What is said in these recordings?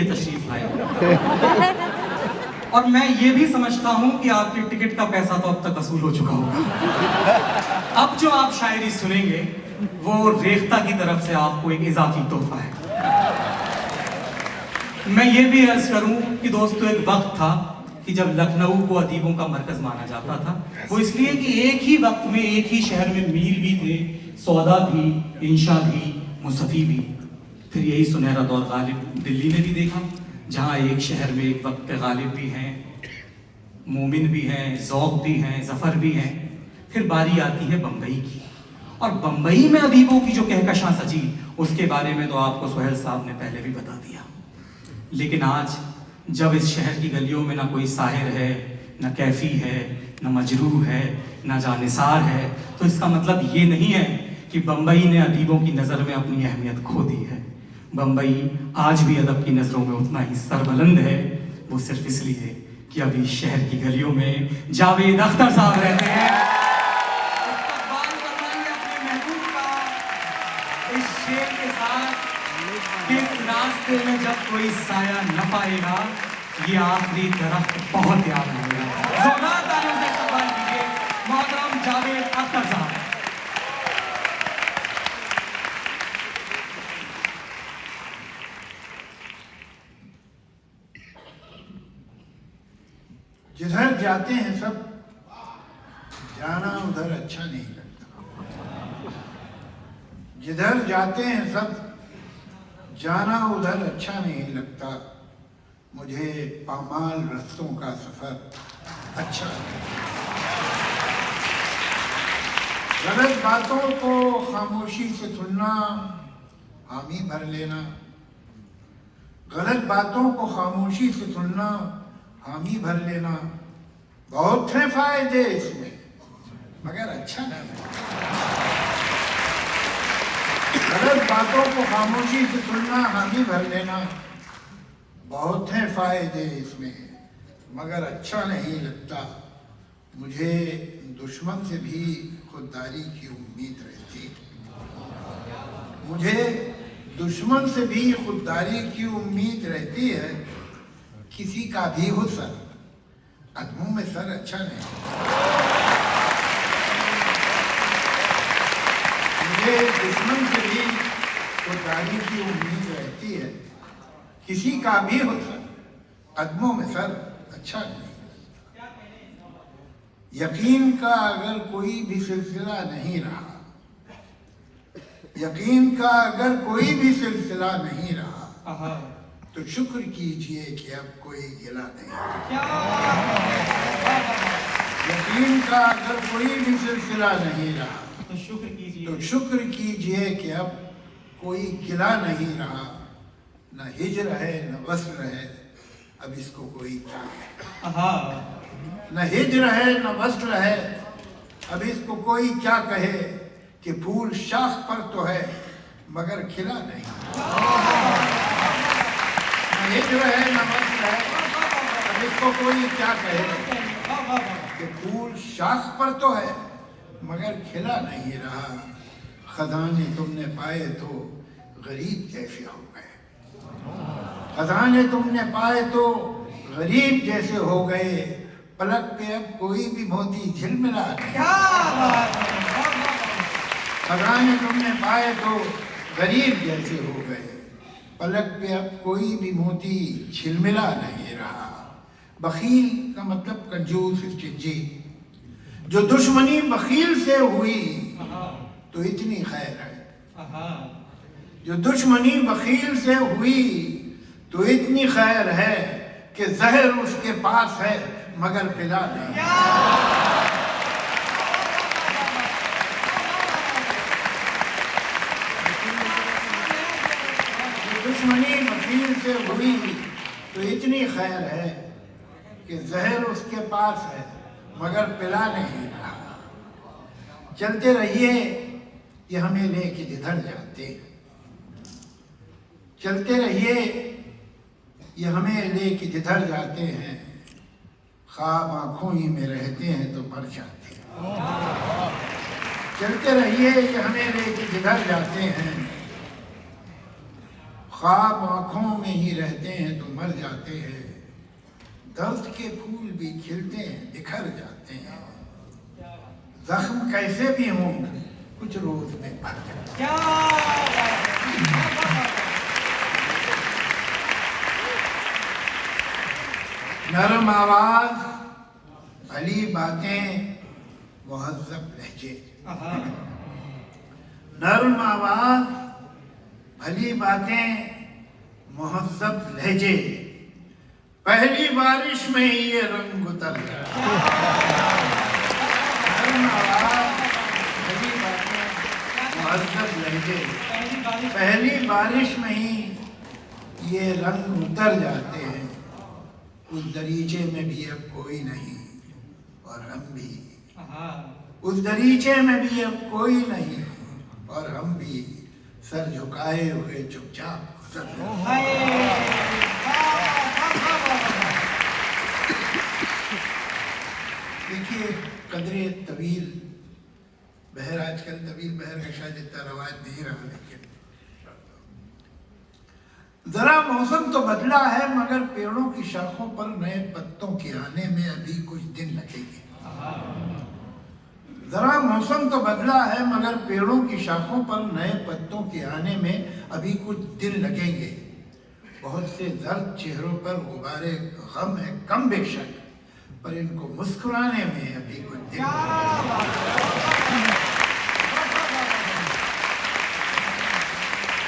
तशरीफ लाए। और मैं ये भी समझता हूं कि आपके टिकट का पैसा तो अब तक वसूल हो चुका होगा। अब जो आप शायरी सुनेंगे वो रेख्ता की तरफ से आपको एक इजाफी तोहफा है। मैं ये भी अर्ज करूं कि दोस्तों एक वक्त था कि जब लखनऊ को अदीबों का मरकज माना जाता था, वो इसलिए कि एक ही वक्त में एक ही शहर में मीर भी थे, सौदा भी, इंशा भी, मुसफ़ी भी। फिर यही सुनहरा दौर गालिब दिल्ली ने भी देखा, जहाँ एक शहर में एक वक्त पे गालिब भी हैं, मोमिन भी हैं, ज़ौक़ भी हैं, ज़फ़र भी हैं। फिर बारी आती है बम्बई की, और बम्बई में अदीबों की जो कहकशां सजी, उसके बारे में तो आपको सुहेल साहब ने पहले भी बता दिया। लेकिन आज जब इस शहर की गलियों में ना कोई साहिर है, ना कैफी है, ना मजरूह है, ना जानिसार है, तो इसका मतलब ये नहीं है कि बम्बई ने अदीबों की नज़र में अपनी अहमियत खो दी है। बम्बई आज भी अदब की नज़रों में उतना ही सरबुलंद है, वो सिर्फ इसलिए कि अभी शहर की गलियों में जावेद अख्तर साहब रहते हैं। इस्तकबाल करवाइए अपने महबूब का इस शेर के साथ कि इस रास्ते में जब कोई साया न पाएगा, ये आखिरी दरख्त बहुत याद आएगा। जोरदार तालियों से इस्तकबाल कीजिए मोहतरम जावेद अख्तर साहब। जिधर जाते हैं सब, जाना उधर अच्छा नहीं लगता। जिधर जाते हैं सब, जाना उधर अच्छा नहीं लगता। मुझे पामाल रस्तों का सफर अच्छा नहीं। गलत बातों को खामोशी से सुनना, हामी भर लेना। गलत बातों को खामोशी से सुनना, हामी भर लेना। बहुत है फायदे इसमें, मगर अच्छा नहीं। गलत बातों को खामोशी से सुनना, हामी भर लेना। बहुत हैं फायदे इसमें, मगर अच्छा नहीं लगता। मुझे दुश्मन से भी खुददारी की उम्मीद रहती। मुझे दुश्मन से भी खुददारी की उम्मीद रहती है। किसी का भी हो सर, कदमों में सर अच्छा नहीं। मुझे दुश्मन से भी खुददारी की उम्मीद रहती है। किसी का भी हो सर, कदमों में सर अच्छा नहीं। यकीन का अगर कोई भी सिलसिला नहीं रहा, यकीन का अगर कोई भी सिलसिला नहीं रहा, तो शुक्र कीजिए कि अब कोई गिला नहीं। यकीन का अगर कोई भी सिलसिला नहीं रहा, तो शुक्र कीजिए कि अब कोई गिला नहीं रहा। न हिज्र है न वस्ल है, अब इसको कोई क्या कहे। न हिज्र है न वस्ल है, अब इसको कोई क्या कहे। कि फूल शाख पर तो है मगर खिला नहीं। हिज्र है न वस्ल है, अब इसको कोई क्या कहे। कि फूल शाख पर तो है मगर खिला नहीं रहा। खजाने तुमने पाए तो गरीब जैसे हो गए। खजाने तुमने पाए तो गरीब जैसे हो गए। पलक पे अब कोई भी मोती झिलमिला नहीं। खजाने तुमने पाए तो गरीब जैसे हो गए। पलक पे अब कोई भी मोती झिलमिला नहीं रहा। बखील का मतलब कंजूस, स्टिंजी। जो दुश्मनी बखील से हुई तो इतनी खैर है। जो दुश्मनी बखील से हुई तो इतनी खैर है कि जहर उसके पास है मगर पिला नहीं। दुश्मनी बखील से हुई तो इतनी खैर है कि जहर उसके पास है मगर पिला नहीं रहा। चलते रहिए ये हमें लेके जिधर जाते। चलते रहिए ये हमें लेके जिधर जाते हैं। ख्वाब आँखों ही में रहते हैं तो मर जाते हैं। चलते रहिए ये हमें लेके जिधर जाते हैं। ख्वाब आंखों में ही रहते हैं तो मर जाते हैं, दर्द के फूल भी खिलते हैं बिखर जाते हैं, जख्म कैसे भी हों कुछ रोज में भर जाते हैं। क्या बात है। नरम आवाज, भली बातें, मुहज़्ज़ब लहजे। नरम आवाज, भली बातें, मुहज़्ज़ब लहजे, पहली बारिश में ही ये रंग उतर गया। नरम आवाज, भली बातें, मुहज़्ज़ब लहजे, पहली बारिश में ही ये रंग उतर जाते हैं। उस दरीचे में भी अब कोई नहीं और हम भी, उस दरीचे में भी अब कोई नहीं और हम भी सर झुकाए हुए चुपचाप गुजर रहे हैं। देखिए कदरे तवील बहर, आजकल तवील बहर का शायद इतना रवाज नहीं रहा, लेकिन जरा मौसम तो बदला है मगर पेड़ों की शाखों पर नए पत्तों के आने में अभी कुछ दिन लगेंगे। जरा मौसम तो बदला है मगर पेड़ों की शाखों पर नए पत्तों के आने में अभी कुछ दिन लगेंगे। बहुत से जर्द चेहरों पर गुबारे गम है कम बेशक, पर इनको मुस्कुराने में अभी कुछ दिन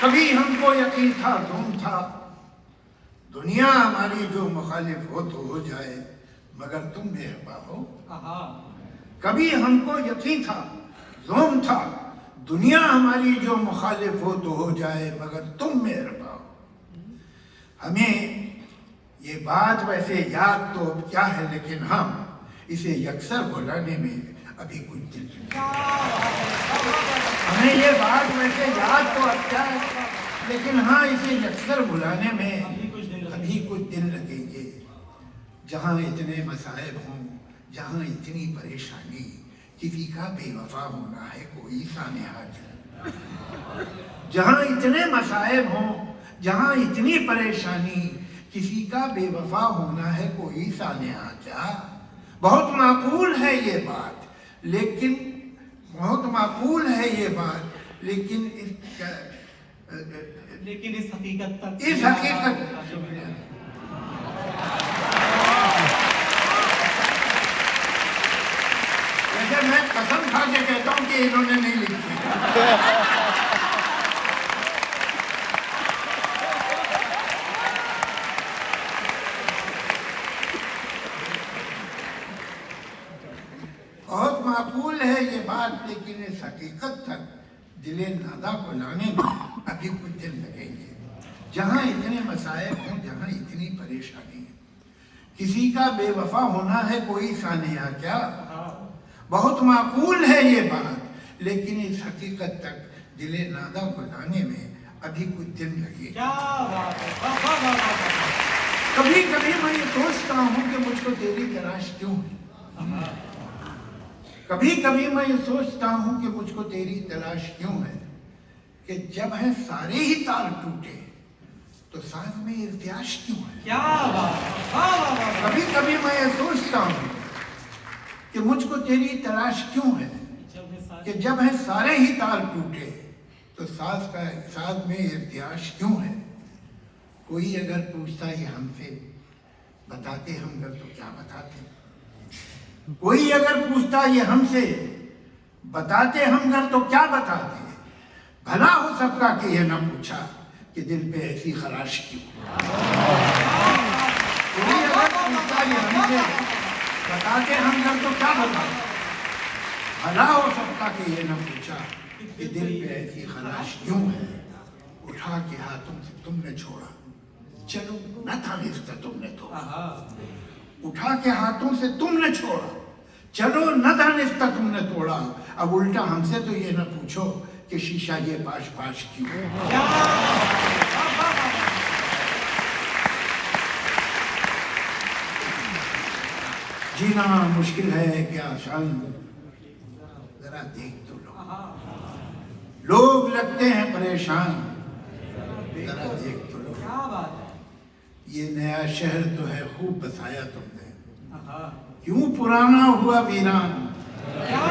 कभी हमको यकीन था धूम था, दुनिया हमारी जो मुखालिफ हो तो हो जाए मगर तुम मेहरबा हो। कभी हमको यकीन था ज़ोम था, दुनिया हमारी जो मुखालिफ हो तो हो जाए मगर तुम मेहरबा हो। हमें ये बात वैसे याद तो अब क्या है, लेकिन हम इसे यकसर भुलाने में अभी कुछ दिन हमें ये बात वैसे याद तो अब क्या है, लेकिन हाँ इसे यकसर भुलाने में अभी कुछ दिन लगेंगे। जहाँ इतने मसाइब हों, जहाँ इतनी परेशानी, किसी का बेवफा होना है कोई सानेहाज। जहाँ इतने मसाइब हों, जहाँ इतनी परेशानी, किसी का बेवफा होना है कोई सानेहाज। बहुत माकूल है ये बात, लेकिन बहुत माकूल है ये बात, लेकिन इस हकीकत तक, इस हकीकत वैसे मैं कसम खा के कहता हूँ कि इन्होंने नहीं लिखी। बहुत माकूल है ये बात, लेकिन इस हकीकत तक दिले नादा को लाने में अभी कुछ दिन लगेंगे। जहाँ इतने मसाइब हों, जहाँ इतनी परेशानी, किसी का बेवफा होना है कोई सानिया क्या। बहुत माकूल है ये बात, लेकिन इस हकीकत तक दिले नादा को लाने में अभी कुछ दिन लगेंगे। कभी कभी मैं ये सोचता हूँ कि मुझको तेरी तलाश क्यों है। कभी कभी मैं ये सोचता हूँ कि मुझको तेरी तलाश क्यों है, कि जब है सारे ही तार टूटे तो साथ में इर्तियाश क्यों है। कभी कभी मैं ये सोचता हूँ कि मुझको तेरी तलाश क्यों है, कि जब है सारे ही तार टूटे तो साथ में इर्तियाश क्यों है। कोई अगर पूछता है हमसे बताते हम घर तो क्या बताते, कोई अगर पूछता ये हमसे बताते हम घर तो क्या बताते। भला हो सबका कि ये ना पूछा कि दिल पे ऐसी खराश क्यों। कोई अगर पूछता ये हमसे बताते हम घर तो क्या बताते। भला हो सबका कि ये ना पूछा कि दिल पे ऐसी खराश क्यों है। उठा के हाथों से तुमने छोड़ा, चलो न था रिश्ता तुमने तोड़ा। उठा के हाथों से तुमने छोड़ा, चलो न था रिश्ता तुमने तोड़ा। अब उल्टा हमसे तो ये न पूछो कि शीशा ये पाश पाश क्यों। जीना मुश्किल है क्या आसान, देख तो लोग लगते हैं परेशान, जरा देख तो लो, क्या बात है। ये नया शहर तो है खूब बसाया तुमने, आहा, क्यों पुराना हुआ वीरान। क्या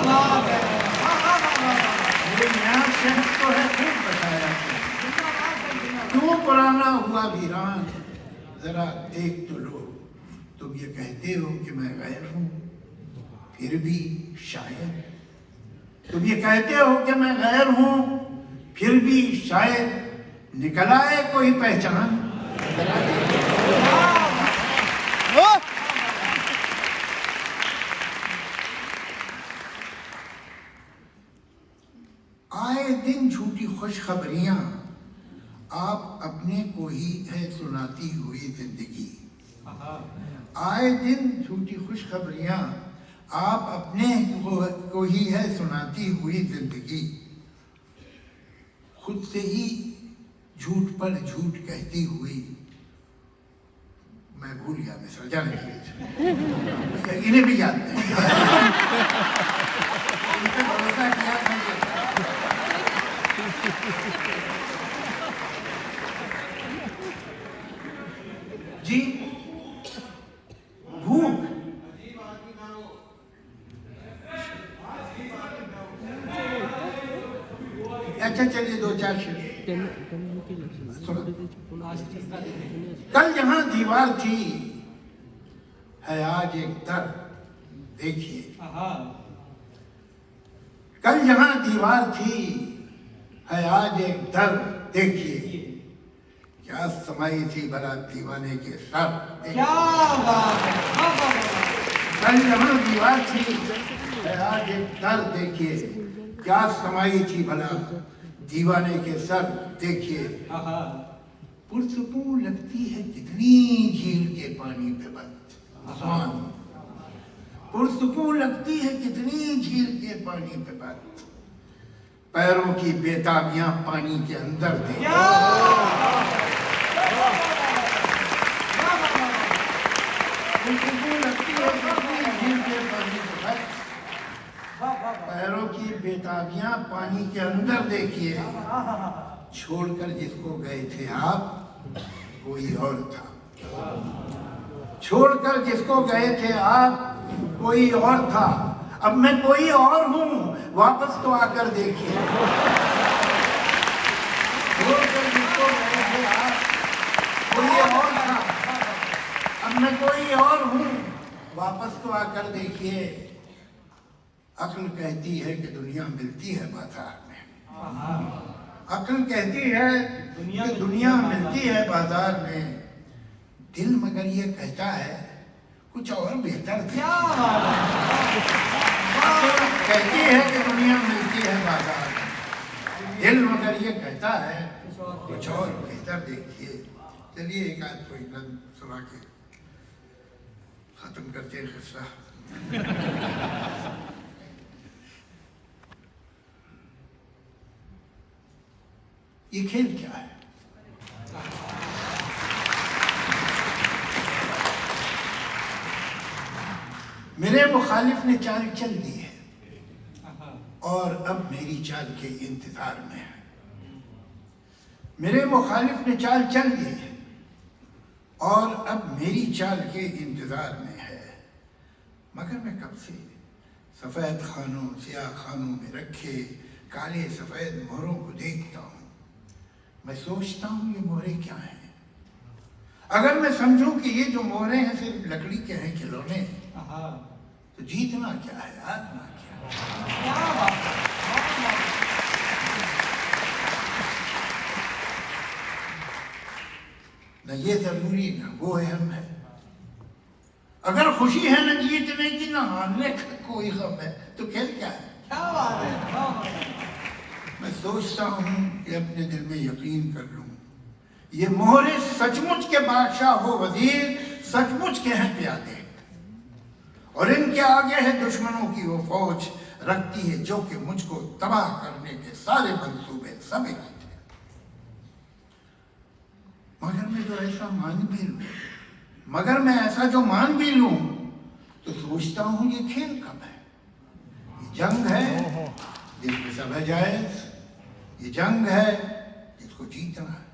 बात है। ये नया शहर तो है खूब बसाया तुमने, क्यों पुराना हुआ वीरान। जरा देख तो लो, तुम ये कहते हो कि मैं गैर हूं, फिर भी शायद। तुम ये कहते हो कि मैं गैर हूं, फिर भी शायद निकल आए कोई पहचान। जरा देख। आए दिन झूठी खुशखबरियां आप अपने को ही है सुनाती हुई जिंदगी। आहा, आए दिन झूठी खुशखबरियां आप अपने को ही है सुनाती हुई जिंदगी। खुद से ही झूठ पर झूठ कहती हुई। मैं भूल गया मिस्र, जाने दीजिए, इन्हें भी याद नहीं। इन पे भरोसा किया नहीं। जी भूख, अच्छा चलिए दो चार शेर सुनो। कल जहां दीवार थी है आज एक दर, देखिए। आहा, कल जहां दीवार थी है आज एक दर, देखिए। क्या समाई थी भला दीवाने के सर, क्या बात है। कल जहां दीवार थी है आज एक दर, देखिए। क्या समाई थी भला दीवाने के सर, देखिए। आहा, पुरसुकून लगती है कितनी झील के पानी पे बंद आसमान। पुरसुकून लगती है कितनी झील के पानी पे बंद, पैरों की बेताबियां पानी के अंदर दे। पुरसुकून लगती है कितनी झील के पानी पे बंद, पैरों की बेताबियां पानी के अंदर देखिए। छोड़कर जिसको गए थे आप कोई और था, छोड़कर जिसको गए थे आप कोई और था। अब मैं कोई और हूं, वापस तो आकर देखिए। छोड़कर जिसको गए थे आप कोई और था, अब मैं कोई और हूं, वापस तो आकर देखिए। अक्ल कहती है कि दुनिया मिलती है बाजार में, अक्ल कहती है कि दुनिया मिलती है बाजार में। दिल मगर ये कहता है कुछ और बेहतर था। अक्ल कहती है कि दुनिया मिलती है बाजार में, दिल मगर ये कहता है कुछ और बेहतर देखिए। चलिए एक आध कोई नज़्म सुना के खत्म करते हैं किस्सा। ये खेल क्या है? मेरे मुखालिफ ने चाल चल दी है और अब मेरी चाल के इंतजार में है। मेरे मुखालिफ ने चाल चल दी है और अब मेरी चाल के इंतजार में है। मगर मैं कब से सफेद खानों सियाह खानों में रखे काले सफेद मोहरों को देखता हूँ। मैं सोचता हूँ ये मोहरे क्या हैं। अगर मैं समझूं कि ये जो मोहरे हैं सिर्फ लकड़ी के हैं, खिलौने, तो जीतना क्या है, हारना क्या है। न ये जरूरी न वो अहम है। अगर खुशी है न जीतने की न हारने का कोई गम है, तो खेल क्या है। क्या बात है। मैं सोचता हूँ कि अपने दिल में यकीन कर लूँ ये मोहरे सचमुच के बादशाह हो वजीर, सचमुच के हैं प्यादे, और इनके आगे है दुश्मनों की वो फौज रखती है जो कि मुझको तबाह करने के सारे मंसूबे सब एक थे। मगर मैं जो ऐसा मान भी लूँ, मगर मैं ऐसा जो मान भी लूँ, तो सोचता हूँ ये खेल कब है। ये जंग है जिसमें सब है जायज, ये जंग है जिसको जीतना है।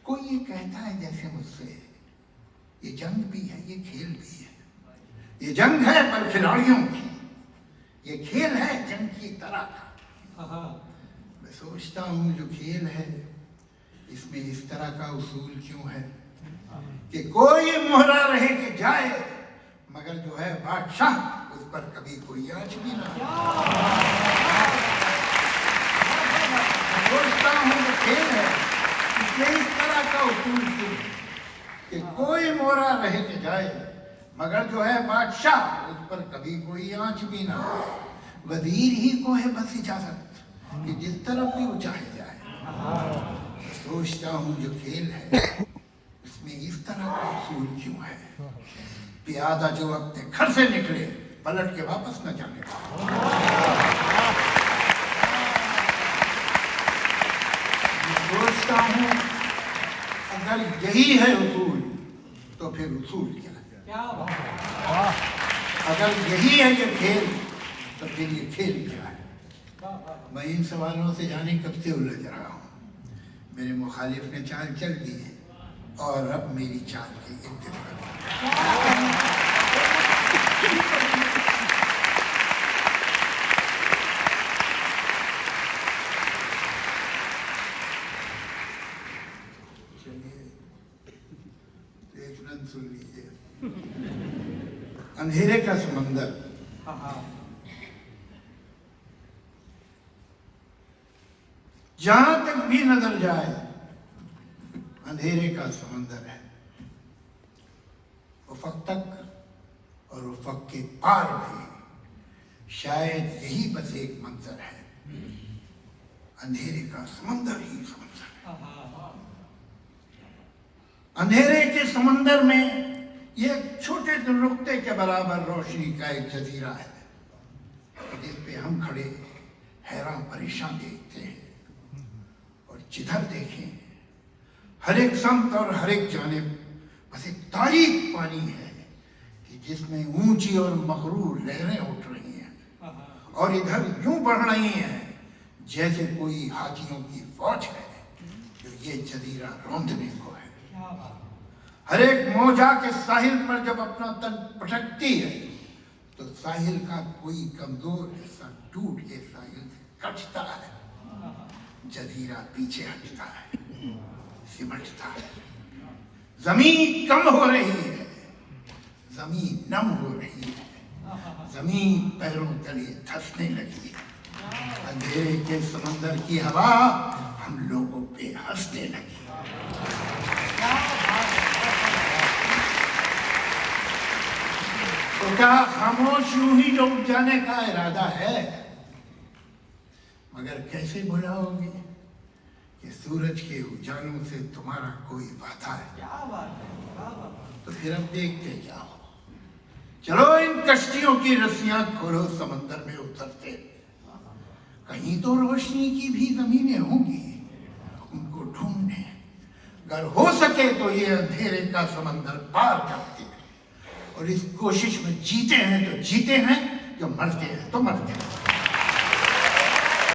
कोई ये कहता है जैसे मुझसे, ये जंग भी है, ये खेल भी है। ये जंग है पर खिलाड़ियों की, ये खेल है जंग की तरह का। मैं सोचता हूँ जो खेल है इसमें इस तरह का उसूल क्यों है कि कोई मोहरा रहे कि जाए, मगर जो है बादशाह उस पर कभी कोई आँच भी ना। सोचता हूँ जो खेल है इसमें इस तरह का उसूल क्यों कि कोई मोहरा रहे कि जाए, मगर जो है बादशाह उस पर कभी कोई आँच भी ना। वजीर ही को है बस इजाजत कि जिस तरफ भी वो चाहे जाए। सोचता हूँ जो खेल है उसमें इस तरह का उसूल क्यों है, प्यादा जो अपने घर से निकले पलट के वापस न जाने का। सोचता हूँ अगर यही है उसूल तो फिर उसूल क्या है? अगर यही है ये खेल तो फिर ये खेल क्या है? मैं इन सवालों से जाने कब से उलझ रहा हूँ। मेरे मुखालिफ ने चाल चल दी है और अब मेरी चाल की इंतजार। चलिए एक रन सुन लीजिए। अंधेरे का समंदर। जहां तक भी नजर जाए अंधेरे का समंदर है। उफक तक और उफक के पार भी शायद यही बस एक मंजर है, अंधेरे का समंदर ही समंदर है। अंधेरे के समंदर में ये छोटे से नुक्ते के बराबर रोशनी का एक जजीरा है जिस पे हम खड़े हैरान परेशान देखते हैं, और जिधर देखें हर एक समत और हर एक जानिब बस एक तारीक पानी है कि जिसमें ऊंची और मगरूर लहरें उठ रही हैं और इधर यूं बढ़ रही हैं जैसे कोई हाथियों की फौज है जो ये जजीरा रौंदने को है। हर एक मौजा के साहिल पर जब अपना तन पटकती है तो साहिल का कोई कमजोर हिस्सा टूट के साहिल से कटता है, जजीरा पीछे हटता है, सिमटता है। जमीन कम हो रही है, जमीन नम हो रही है, जमीन पैरों तले धंसने लगी है। अंधेरे के समंदर की हवा हम लोगों पे हंसने लगी। तो क्या खामोश यूं ही डूब जाने का इरादा है? मगर कैसे भुलाओगे कि सूरज के उजालों से तुम्हारा कोई वादा है? तो फिर अब देखते जाओ। चलो इन कश्तियों की रस्सियां खोलो, समंदर में उतरते। कहीं तो रोशनी की भी जमीनें होंगी, उनको ढूंढने। अगर हो सके तो ये अंधेरे का समंदर पार करते हैं, और इस कोशिश में जीते हैं तो जीते हैं, जो मरते हैं तो मरते हैं।